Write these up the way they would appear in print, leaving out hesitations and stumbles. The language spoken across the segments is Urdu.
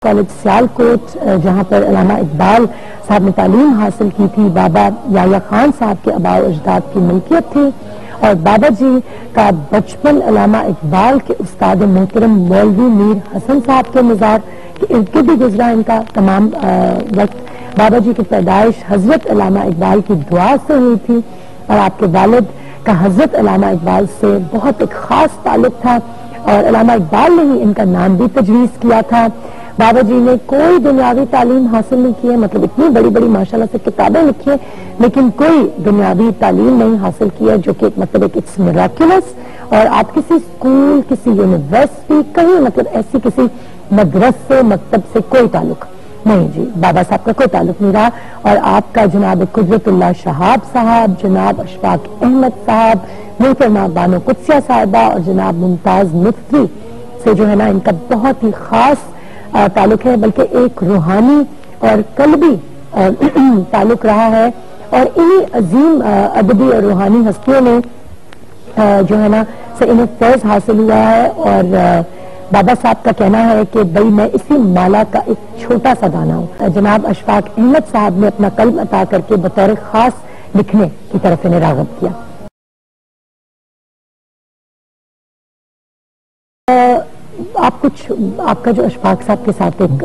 کالج سیالکوٹ جہاں پر علامہ اقبال صاحب نے تعلیم حاصل کی تھی. بابا یحییٰ خان صاحب کے آباء و اجداد کی ملکیت تھی اور بابا جی کا بچپن علامہ اقبال کے استاد محترم مولوی میر حسن صاحب کے مزار کے ارد گرد بھی گزرا ان کا تمام وقت. بابا جی کی پیدائش حضرت علامہ اقبال کی دعا سے ہوئی تھی اور آپ کے والد کا حضرت علامہ اقبال سے بہت ایک خاص تعلق تھا اور علامہ اقبال نے ہی ان کا نام بھی تجویز کیا تھا. بابا جی نے کوئی دنیاوی تعلیم حاصل نہیں کی ہے، مطلب اتنی بڑی بڑی ماشاءاللہ سے کتابیں لکھی ہیں لیکن کوئی دنیاوی تعلیم نہیں حاصل کی ہے، جو کہ مطلب ایک اٹس میراکولس. اور آپ کسی اسکول، کسی یونیورسٹی، کہیں مطلب ایسی کسی مدرسے مکتب سے کوئی تعلق نہیں. جی بابا صاحب کا کوئی تعلق نہیں رہا اور آپ کا جناب قدرت اللہ شہاب صاحب، جناب اشفاق احمد صاحب، محترمہ بانو قدسیہ صاحبہ اور جناب ممتاز مفتی سے جو ہے نا ان کا بہت ہی خاص تعلق ہے، بلکہ ایک روحانی اور قلبی تعلق رہا ہے. اور انہی عظیم ادبی اور روحانی ہستیوں نے جو ہے نا سے انہیں فیض حاصل ہوا ہے. اور بابا صاحب کا کہنا ہے کہ بھئی میں اسی مالا کا ایک چھوٹا سا دانہ ہوں. جناب اشفاق احمد صاحب نے اپنا قلم عطا کر کے بطور خاص لکھنے کی طرف انہیں راغب کیا. آپ کا جو اشفاق صاحب کے ساتھ ایک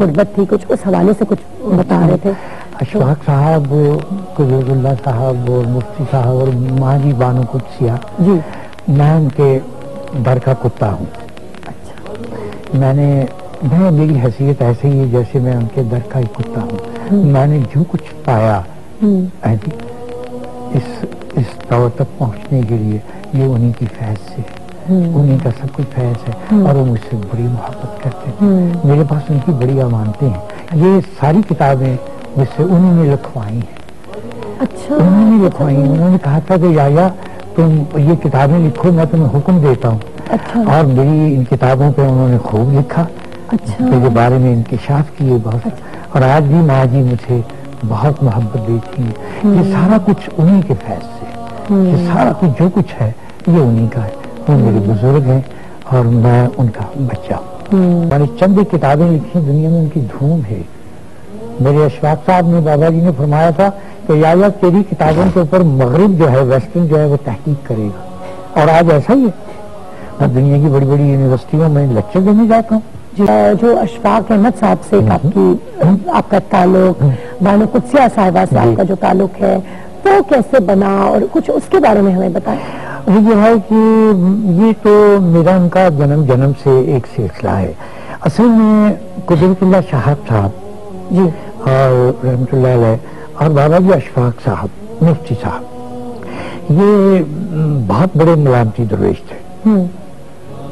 غربت تھی، کچھ اس حوالے سے کچھ بتا رہے تھے. اشفاق صاحب، قدرت اللہ صاحب اور مفتی صاحب اور ماں جی بانو قدسیہ، جی میں ان کے در کا کتا ہوں. اچھا. میری حیثیت ایسے ہی ہے جیسے میں ان کے در کا ہی کتا ہوں. میں نے جو کچھ پایا اس دور تک پہنچنے کے لیے یہ انہی کی فیض سے، انہی کا سب کچھ فیض ہے اور وہ مجھ سے بڑی محبت کرتے ہیں. میرے پاس ان کی بڑی امانتیں ہیں. یہ ساری کتابیں مجھ سے انہوں نے لکھوائی ہیں. اچھا. انہوں نے لکھوائی ہیں. انہوں نے کہا تھا کہ یحییٰ تم یہ کتابیں لکھو، میں تمہیں حکم دیتا ہوں. اچھا. اور میری ان کتابوں پہ انہوں نے خوب لکھا. اچھا. میرے بارے میں انکشاف کیے بہت. اور آج بھی ماں جی مجھے بہت محبت دیتی ہیں. یہ سارا کچھ انہی کے فیض سے، یہ سارا کچھ جو کچھ ہے یہ انہی کا ہے. وہ میرے بزرگ ہیں اور میں ان کا بچہ ہوں. میں نے چند کتابیں لکھی، دنیا میں ان کی دھوم ہے. میرے اشفاق صاحب نے، بابا جی نے فرمایا تھا کہ یحییٰ تیری کتابوں کے اوپر مغرب جو ہے، ویسٹرن جو ہے وہ تحقیق کرے گا. اور آج ایسا ہی ہے. میں دنیا کی بڑی بڑی یونیورسٹیوں میں لیکچر دینے جاتا ہوں. جو اشفاق احمد صاحب سے آپ کا تعلق، بانو قدسیہ صاحبہ سے آپ کا جو تعلق ہے وہ کیسے بنا اور کچھ اس کے بارے میں ہمیں بتائیں. وہ یہ ہے کہ یہ تو میرا ان کا جنم سے ایک سلسلہ ہے. اصل میں قدرت اللہ شہاب صاحب جی اور رحمت اللہ علیہ اور بابا جی اشفاق صاحب، مفتی صاحب، یہ بہت بڑے ملامتی درویش تھے.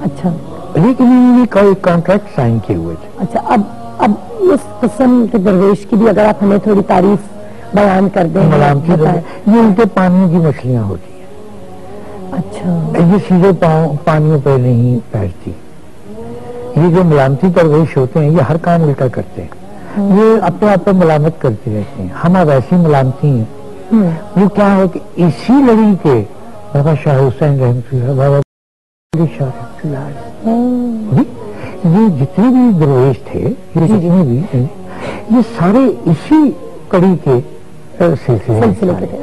اچھا. لیکن انہوں نے کوئی کانٹریکٹ سائن کیے ہوئے تھے. اچھا. اب اس قسم کے درویش کی بھی اگر آپ ہمیں تھوڑی تعریف بیان کر دیں. ملامتی یہ ان کے پانیوں کی مچھلیاں ہوتی ہیں. اچھا. یہ سیدھے پانیوں پہ نہیں تیرتی. یہ جو ملامتی درویش ہوتے ہیں یہ ہر کام الٹا کرتے ہیں. یہ اپنے آپ کو ملامت کرتے رہتے ہیں. ہم اب ایسی ملامتی ہیں. وہ کیا ہے کہ اسی لڑی کے بابا شاہ حسین رحمۃ اللہ، بابا شاہ رحمۃ اللہ، یہ جتنے بھی درویش تھے، یہ جتنے بھی، یہ سارے اسی کڑی کے سلسلے کے تھے.